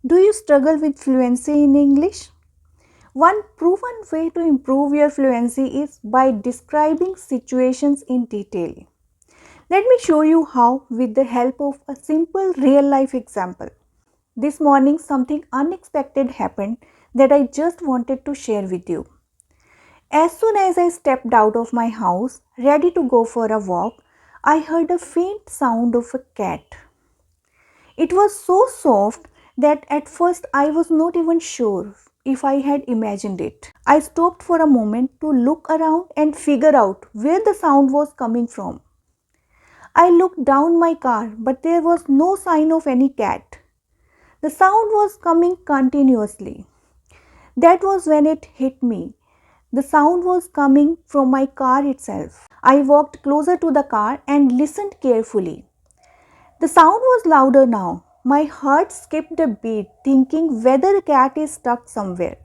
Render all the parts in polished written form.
Do you struggle with fluency in English? One proven way to improve your fluency is by describing situations in detail. Let me show you how with the help of a simple real life example. This morning something unexpected happened that I just wanted to share with you. As soon as I stepped out of my house, ready to go for a walk, I heard a faint sound of a cat. It was so soft that at first I was not even sure if I had imagined it. I stopped for a moment to look around and figure out where the sound was coming from. I looked down my car, but there was no sign of any cat. The sound was coming continuously. That was when it hit me. The sound was coming from my car itself. I walked closer to the car and listened carefully. The sound was louder now. My heart skipped a beat, thinking whether a cat is stuck somewhere.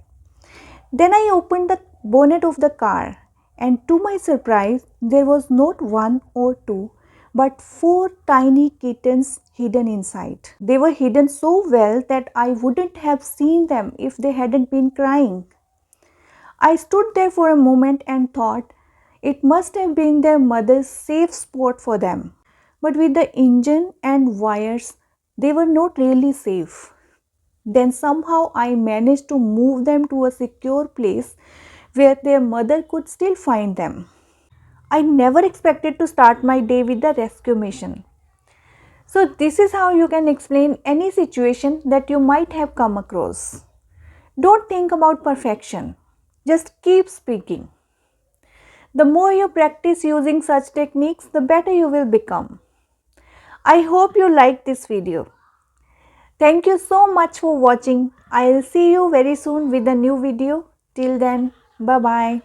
Then I opened the bonnet of the car, and to my surprise, there was not one or two, but four tiny kittens hidden inside. They were hidden so well that I wouldn't have seen them if they hadn't been crying. I stood there for a moment and thought it must have been their mother's safe spot for them. But with the engine and wires, they were not really safe. Then somehow I managed to move them to a secure place where their mother could still find them. I never expected to start my day with the rescue mission. So, this is how you can explain any situation that you might have come across. Don't think about perfection, just keep speaking. The more you practice using such techniques, the better you will become. I hope you liked this video. Thank you so much for watching. I will see you very soon with a new video. Till then, bye bye.